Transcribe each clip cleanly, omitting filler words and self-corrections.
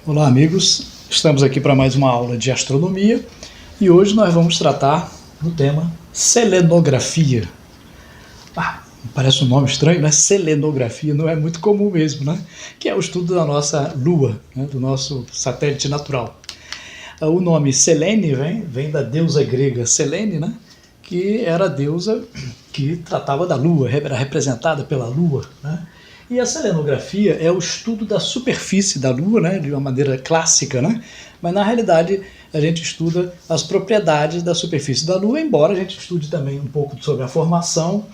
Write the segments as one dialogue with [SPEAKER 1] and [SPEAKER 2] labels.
[SPEAKER 1] Olá amigos, estamos aqui para mais uma aula de astronomia e hoje nós vamos tratar do tema selenografia. Parece um nome estranho, né? Selenografia não é muito comum mesmo, né? Que é o estudo da nossa Lua, né? Do nosso satélite natural. O nome Selene vem da deusa grega Selene, né? Que era a deusa que tratava da Lua, era representada pela Lua, né? E a selenografia é o estudo da superfície da Lua, né, de uma maneira clássica, né? Mas na realidade a gente estuda as propriedades da superfície da Lua, embora a gente estude também um pouco sobre a formação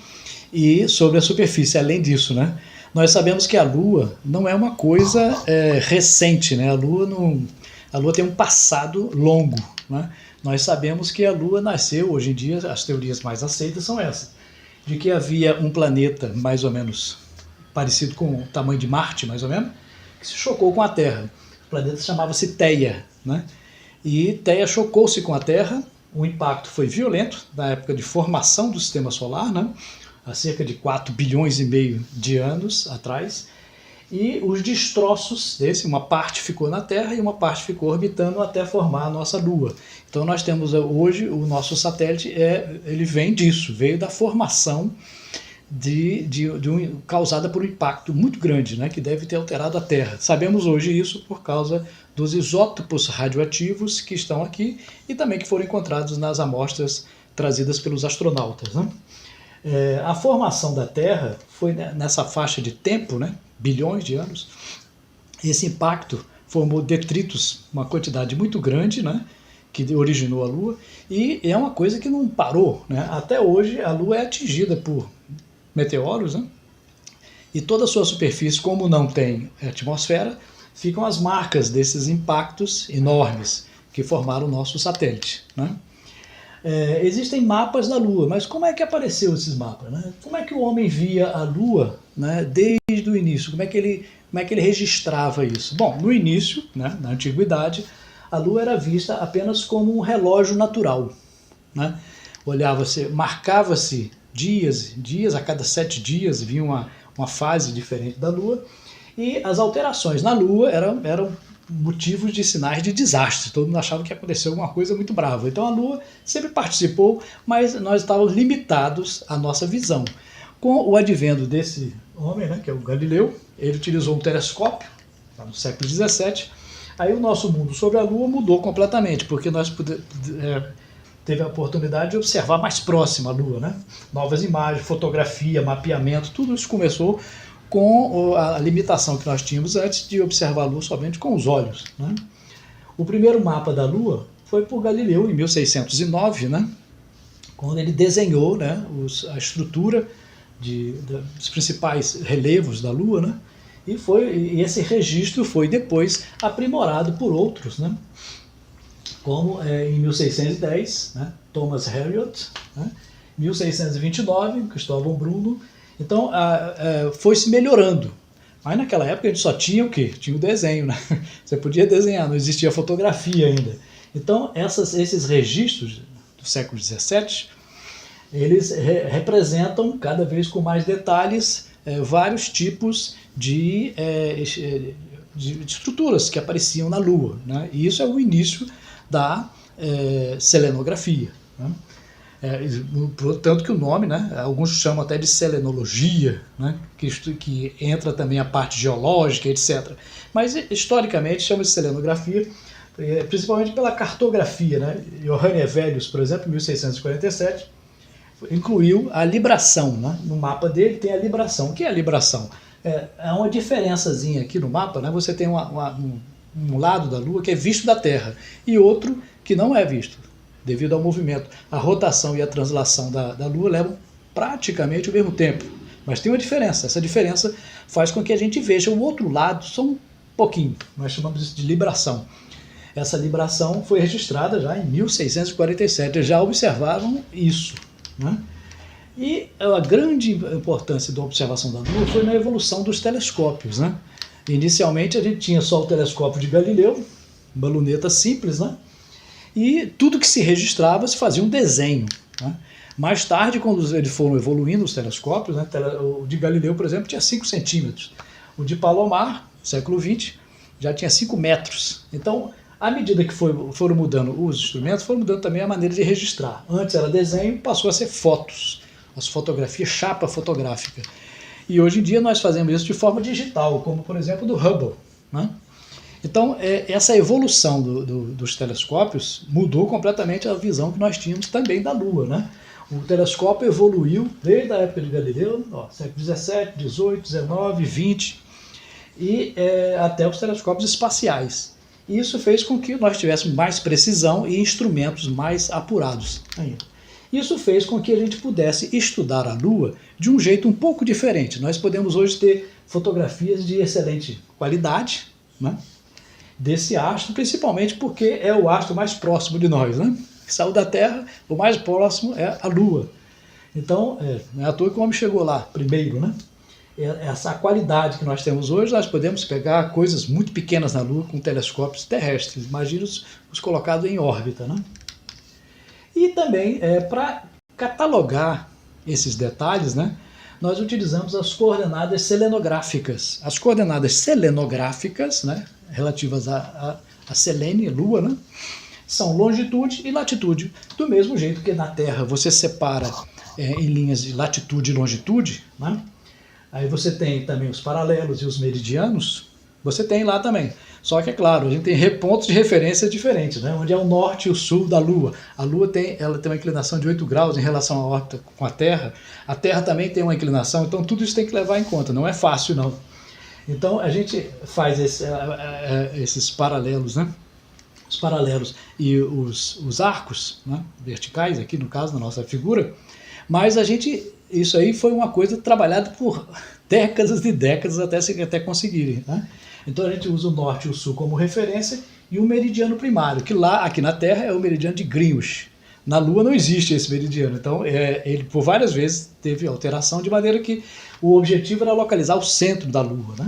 [SPEAKER 1] e sobre a superfície. Além disso, né, nós sabemos que a Lua não é uma coisa recente, né? A Lua tem um passado longo, né? Nós sabemos que a Lua nasceu, hoje em dia as teorias mais aceitas são essas, de que havia um planeta mais ou menos parecido com o tamanho de Marte, mais ou menos, que se chocou com a Terra. O planeta chamava-se Theia, né? E Theia chocou-se com a Terra, o impacto foi violento, na época de formação do Sistema Solar, né? Há cerca de 4 bilhões e meio de anos atrás, e os destroços desse, uma parte ficou na Terra e uma parte ficou orbitando até formar a nossa Lua. Então nós temos hoje, o nosso satélite, ele vem disso, veio da formação causada por um impacto muito grande, né, que deve ter alterado a Terra. Sabemos hoje isso por causa dos isótopos radioativos que estão aqui e também que foram encontrados nas amostras trazidas pelos astronautas, né? A formação da Terra foi nessa faixa de tempo, né, bilhões de anos. Esse impacto formou detritos, uma quantidade muito grande, né, que originou a Lua, e é uma coisa que não parou, né? Até hoje a Lua é atingida por meteoros, né? E toda a sua superfície, como não tem atmosfera, ficam as marcas desses impactos enormes que formaram o nosso satélite, né? Existem mapas da Lua, mas como é que apareceu esses mapas, né? Como é que o homem via a Lua, né, desde o início? Como é que ele registrava isso? Bom, no início, né, na antiguidade, a Lua era vista apenas como um relógio natural, né? Marcava-se dias, a cada 7 dias vinha uma fase diferente da Lua, e as alterações na Lua eram motivos de sinais de desastre. Todo mundo achava que ia acontecer alguma coisa muito brava. Então a Lua sempre participou, mas nós estávamos limitados à nossa visão. Com o advento desse homem, né, que é o Galileu, ele utilizou um telescópio, no século XVII, aí o nosso mundo sobre a Lua mudou completamente, porque nós teve a oportunidade de observar mais próximo a Lua, né? Novas imagens, fotografia, mapeamento, tudo isso começou com a limitação que nós tínhamos antes de observar a Lua somente com os olhos, né? O primeiro mapa da Lua foi por Galileu, em 1609, né? Quando ele desenhou, né, a estrutura dos principais relevos da Lua, né? E esse registro foi depois aprimorado por outros, né? Como em 1610, né, Thomas Harriot, né, 1629, Cristóvão Bruno. Então foi se melhorando. Mas naquela época a gente só tinha o quê? Tinha o desenho, né? Você podia desenhar, não existia fotografia ainda. Então esses registros do século XVII, eles representam cada vez com mais detalhes vários tipos de estruturas que apareciam na Lua, né? E isso é o início da selenografia, né? Tanto que o nome, né, alguns chamam até de selenologia, né, que entra também a parte geológica, etc. Mas historicamente chama de selenografia, principalmente pela cartografia, né? Johann Hevelius, por exemplo, em 1647, incluiu a libração, né? No mapa dele tem a libração. O que é a libração? É uma diferençazinha aqui no mapa, né? Você tem um lado da Lua que é visto da Terra e outro que não é visto, devido ao movimento. A rotação e a translação da Lua levam praticamente o mesmo tempo, mas tem uma diferença. Essa diferença faz com que a gente veja o outro lado só um pouquinho. Nós chamamos isso de libração. Essa libração foi registrada já em 1647, já observaram isso, né? E a grande importância da observação da Lua foi na evolução dos telescópios, né? Inicialmente a gente tinha só o telescópio de Galileu, uma luneta simples, né? E tudo que se registrava se fazia um desenho, né? Mais tarde, quando eles foram evoluindo os telescópios, né? O de Galileu, por exemplo, tinha 5 centímetros. O de Palomar, século XX, já tinha 5 metros. Então, à medida que foram mudando os instrumentos, foram mudando também a maneira de registrar. Antes era desenho, passou a ser fotos, as fotografias, chapa fotográfica. E hoje em dia nós fazemos isso de forma digital, como por exemplo do Hubble, né? Então, essa evolução dos telescópios mudou completamente a visão que nós tínhamos também da Lua, né? O telescópio evoluiu desde a época de Galileu, século XVII, XVIII, XIX, XX, e até os telescópios espaciais. E isso fez com que nós tivéssemos mais precisão e instrumentos mais apurados ainda. Isso fez com que a gente pudesse estudar a Lua de um jeito um pouco diferente. Nós podemos hoje ter fotografias de excelente qualidade, né, desse astro, principalmente porque é o astro mais próximo de nós, né? Saiu da Terra, o mais próximo é a Lua. Então, não é à toa que o homem chegou lá primeiro, né? Essa qualidade que nós temos hoje, nós podemos pegar coisas muito pequenas na Lua com telescópios terrestres. Imagina os colocados em órbita, né? E também, para catalogar esses detalhes, né, nós utilizamos as coordenadas selenográficas. As coordenadas selenográficas, né, relativas a Selene, Lua, né, são longitude e latitude. Do mesmo jeito que na Terra você separa em linhas de latitude e longitude, né, aí você tem também os paralelos e os meridianos, você tem lá também. Só que, é claro, a gente tem pontos de referência diferentes, né? Onde é o norte e o sul da Lua. A Lua ela tem uma inclinação de 8 graus em relação à órbita com a Terra. A Terra também tem uma inclinação, então tudo isso tem que levar em conta. Não é fácil, não. Então, a gente faz esses paralelos, né? Os paralelos e os arcos, né, verticais, aqui no caso, na nossa figura. Mas isso aí foi uma coisa trabalhada por décadas e décadas até conseguirem, né? Então a gente usa o norte e o sul como referência e o meridiano primário, que lá, aqui na Terra, é o meridiano de Greenwich. Na Lua não existe esse meridiano, então ele por várias vezes teve alteração, de maneira que o objetivo era localizar o centro da Lua, né?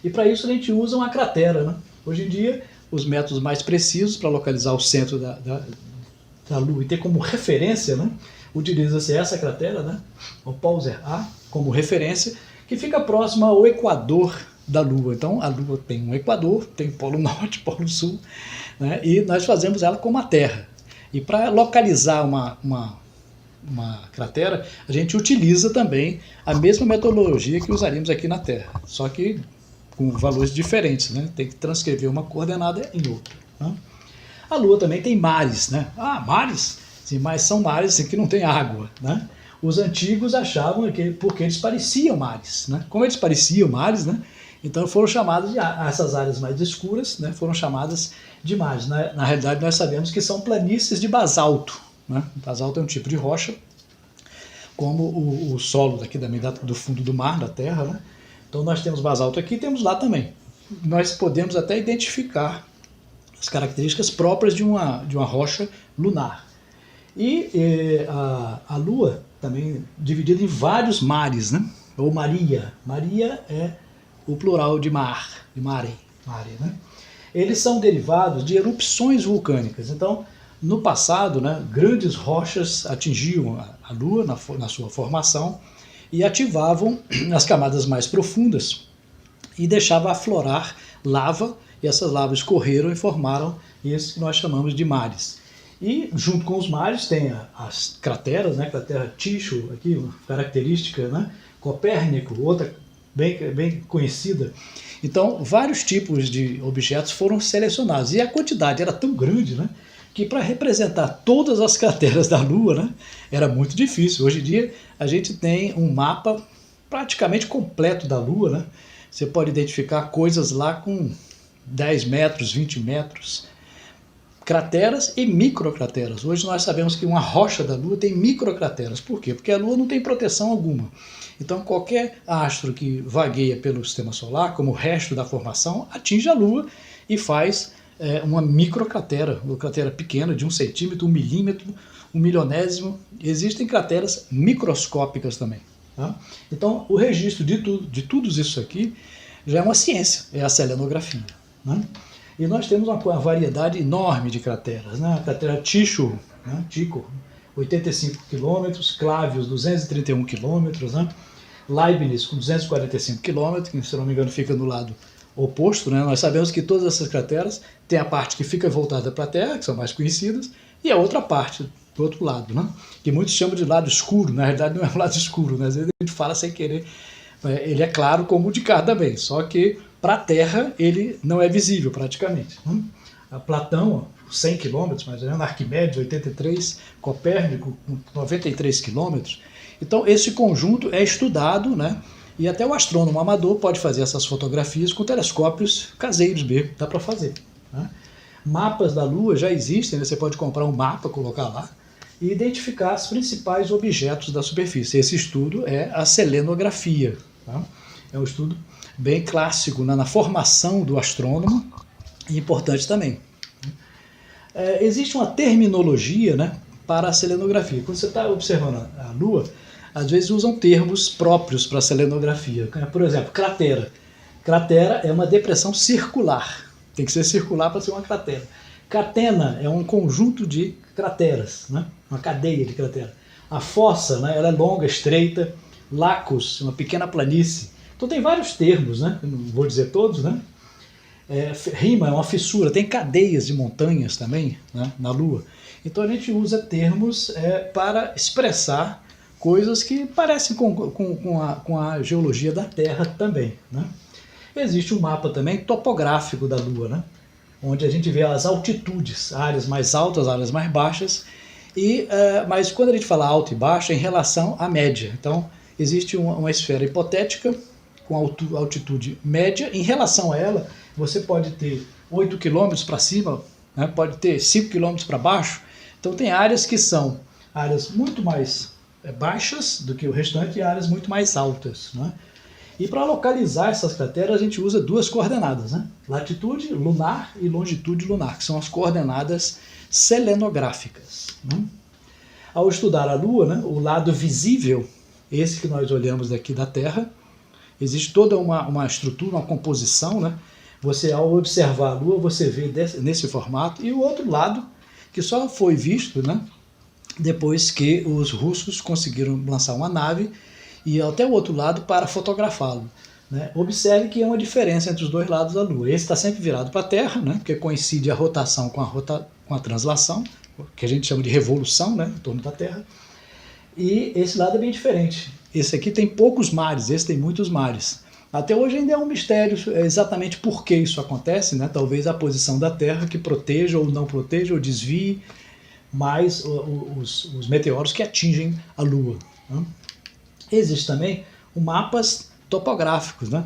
[SPEAKER 1] E para isso a gente usa uma cratera, né? Hoje em dia, os métodos mais precisos para localizar o centro da Lua e ter como referência, né, utiliza-se essa cratera, né, o Pulsar A, como referência, que fica próxima ao equador da Lua. Então, a Lua tem um equador, tem polo norte, polo sul, né, e nós fazemos ela como a Terra. E para localizar uma cratera, a gente utiliza também a mesma metodologia que usaríamos aqui na Terra, só que com valores diferentes, né? Tem que transcrever uma coordenada em outra, né? A Lua também tem mares, né? Mares? Sim, mas são mares assim, que não tem água, né? Os antigos achavam que porque eles pareciam mares, né? Como eles pareciam mares, né, então foram chamados essas áreas mais escuras, né, foram chamadas de mares. Na realidade, nós sabemos que são planícies de basalto, né? O basalto é um tipo de rocha, como o solo daqui do fundo do mar, da Terra, né? Então nós temos basalto aqui e temos lá também. Nós podemos até identificar as características próprias de uma rocha lunar. E a Lua também dividida em vários mares, né? Ou Maria. Maria é o plural de mar, de mare, né? Eles são derivados de erupções vulcânicas. Então, no passado, né, grandes rochas atingiam a Lua na sua formação e ativavam as camadas mais profundas e deixava aflorar lava, e essas lavas escorreram e formaram isso que nós chamamos de mares. E junto com os mares tem as crateras, né? Cratera Tycho, aqui, uma característica, né? Copérnico, outra bem conhecida. Então, vários tipos de objetos foram selecionados, e a quantidade era tão grande, né, que para representar todas as crateras da Lua, né, era muito difícil. Hoje em dia, a gente tem um mapa praticamente completo da Lua, né? Você pode identificar coisas lá com 10 metros, 20 metros, crateras e microcrateras. Hoje nós sabemos que uma rocha da Lua tem microcrateras. Por quê? Porque a Lua não tem proteção alguma. Então qualquer astro que vagueia pelo sistema solar, como o resto da formação, atinge a Lua e faz uma microcratera, uma cratera pequena de 1 centímetro, 1 milímetro, 1 milionésimo. Existem crateras microscópicas também, tá? Então o registro de tudo isso aqui já é uma ciência, é a selenografia, né? E nós temos uma variedade enorme de crateras, né? A cratera Tycho, né? Tycho, 85 km, Clavius, 231 km, né? Leibniz, com 245 km, que se não me engano fica no lado oposto, né? Nós sabemos que todas essas crateras têm a parte que fica voltada para a Terra, que são mais conhecidas, e a outra parte, do outro lado, né? Que muitos chamam de lado escuro. Na realidade não é um lado escuro, né? Às vezes a gente fala sem querer. Ele é claro como o de cá também, só que para a Terra ele não é visível praticamente, né? A Platão, 100 km, mais ou menos, Arquimedes, 83, Copérnico, 93 km. Então esse conjunto é estudado, né? E até o astrônomo amador pode fazer essas fotografias com telescópios caseiros mesmo, dá para fazer, né? Mapas da Lua já existem, né? Você pode comprar um mapa, colocar lá, e identificar os principais objetos da superfície. Esse estudo é a selenografia, tá? É um estudo bem clássico, né? Na formação do astrônomo, e importante também. Existe uma terminologia, né, para a selenografia. Quando você está observando a Lua, às vezes usam termos próprios para a selenografia. Por exemplo, cratera. Cratera é uma depressão circular. Tem que ser circular para ser uma cratera. Catena é um conjunto de crateras, né? Uma cadeia de crateras. A fossa, né, ela é longa, estreita. Lacus, uma pequena planície. Então tem vários termos, né? Eu não vou dizer todos, né? Rima é uma fissura, tem cadeias de montanhas também, né, na Lua. Então a gente usa termos para expressar coisas que parecem com a geologia da Terra também, né? Existe um mapa também topográfico da Lua, né, onde a gente vê as altitudes, áreas mais altas, áreas mais baixas, mas quando a gente fala alto e baixo é em relação à média. Então existe uma esfera hipotética com altitude média, em relação a ela você pode ter 8 km para cima, né, pode ter 5 km para baixo. Então tem áreas que são áreas muito mais baixas do que o restante e áreas muito mais altas, né? E para localizar essas crateras a gente usa duas coordenadas, né? Latitude lunar e longitude lunar, que são as coordenadas selenográficas, né? Ao estudar a Lua, né, o lado visível, esse que nós olhamos daqui da Terra, existe toda uma estrutura, uma composição, né? Você, ao observar a Lua, você vê nesse formato, e o outro lado, que só foi visto, né, depois que os russos conseguiram lançar uma nave e até o outro lado para fotografá-lo, né? Observe que há uma diferença entre os dois lados da Lua. Esse está sempre virado para a Terra, né, porque coincide a rotação com a translação, que a gente chama de revolução, né, em torno da Terra. E esse lado é bem diferente. Esse aqui tem poucos mares, esse tem muitos mares. Até hoje ainda é um mistério exatamente por que isso acontece, né? Talvez a posição da Terra que proteja ou não proteja ou desvie mais os meteoros que atingem a Lua, né? Existe também mapas topográficos, né?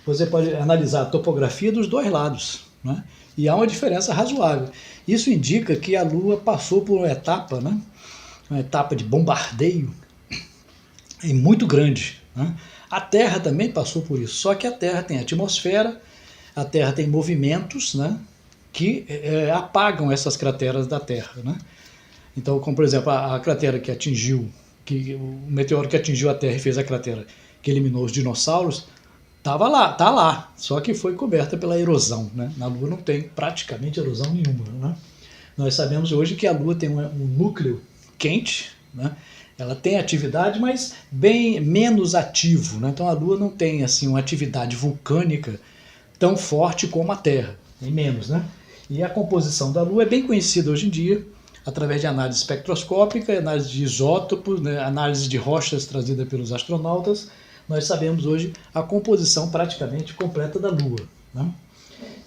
[SPEAKER 1] Você pode analisar a topografia dos dois lados, né? E há uma diferença razoável. Isso indica que a Lua passou por uma etapa, né? Uma etapa de bombardeio muito grande, né? A Terra também passou por isso, só que a Terra tem atmosfera, a Terra tem movimentos, né, que apagam essas crateras da Terra, né? Então, como por exemplo, a cratera que atingiu, o meteoro que atingiu a Terra e fez a cratera que eliminou os dinossauros, estava lá, está lá, só que foi coberta pela erosão, né? Na Lua não tem praticamente erosão nenhuma, né? Nós sabemos hoje que a Lua tem um núcleo quente, né? Ela tem atividade, mas bem menos ativo, né? Então a Lua não tem assim uma atividade vulcânica tão forte como a Terra, tem menos, né? E a composição da Lua é bem conhecida hoje em dia, através de análise espectroscópica, análise de isótopos, né? Análise de rochas trazida pelos astronautas. Nós sabemos hoje a composição praticamente completa da Lua, né?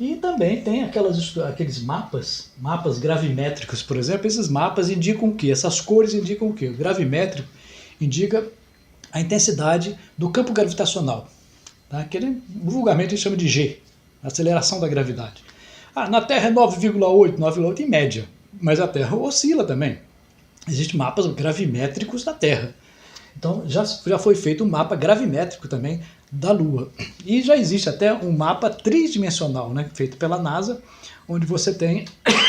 [SPEAKER 1] E também tem aqueles mapas gravimétricos, por exemplo. Esses mapas indicam o quê? Essas cores indicam o quê? O gravimétrico indica a intensidade do campo gravitacional, tá? Que vulgarmente a gente chama de G, aceleração da gravidade. Na Terra é 9,8 em média, mas a Terra oscila também. Existem mapas gravimétricos da Terra. Então já foi feito um mapa gravimétrico também da Lua. E já existe até um mapa tridimensional, né, feito pela NASA, onde você tem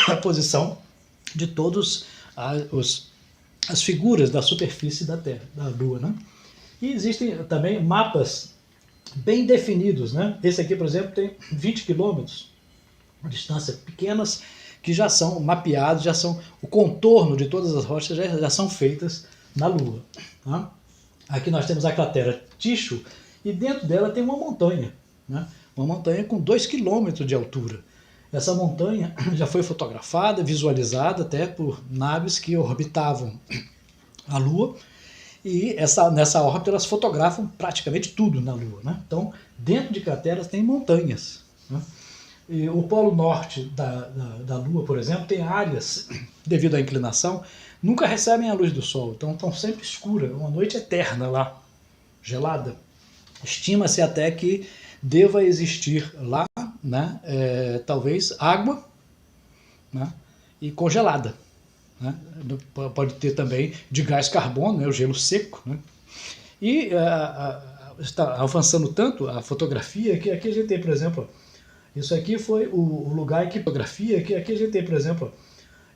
[SPEAKER 1] a posição de todas as figuras da superfície da Terra, da Lua, né? E existem também mapas bem definidos, né? Esse aqui, por exemplo, tem 20 quilômetros, uma distância pequenas, que já são mapeados, o contorno de todas as rochas já são feitas na Lua, tá? Aqui nós temos a cratera Tycho, e dentro dela tem uma montanha, né? Uma montanha com 2 quilômetros de altura. Essa montanha já foi fotografada, visualizada até por naves que orbitavam a Lua, e nessa órbita elas fotografam praticamente tudo na Lua, né? Então, dentro de crateras tem montanhas, né? E o polo norte da Lua, por exemplo, tem áreas, devido à inclinação, nunca recebem a luz do Sol, então estão sempre escuras, uma noite eterna lá, gelada. Estima-se até que deva existir lá, né, talvez água, né, e congelada, né? Pode ter também de gás carbono, né, o gelo seco, né? E está avançando tanto a fotografia que aqui a gente tem, por exemplo, isso aqui foi o lugar em que fotografia que aqui a gente tem, por exemplo,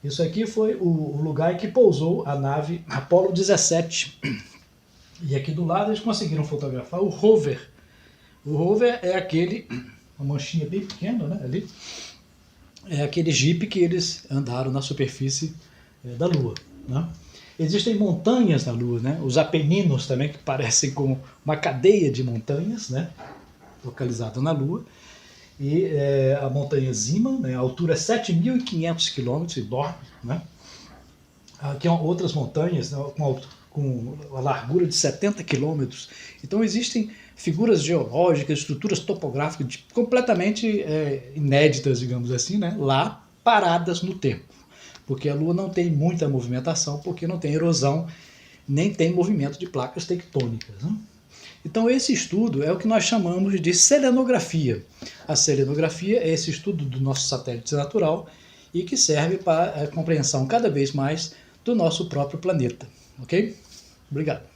[SPEAKER 1] isso aqui foi o lugar em que pousou a nave Apollo 17. E aqui do lado eles conseguiram fotografar o rover. O rover é aquele, uma manchinha bem pequena, né, ali, é aquele jipe que eles andaram na superfície da Lua, né? Existem montanhas na Lua, né? Os Apeninos também, que parecem com uma cadeia de montanhas, né, localizada na Lua. E a montanha Zima, né, a altura é 7.500 km, enorme, né? Aqui outras montanhas, né, com a largura de 70 quilômetros. Então existem figuras geológicas, estruturas topográficas completamente inéditas, digamos assim, né, lá paradas no tempo. Porque a Lua não tem muita movimentação, porque não tem erosão, nem tem movimento de placas tectônicas, né? Então esse estudo é o que nós chamamos de selenografia. A selenografia é esse estudo do nosso satélite natural e que serve para a compreensão cada vez mais do nosso próprio planeta. Ok? Obrigado.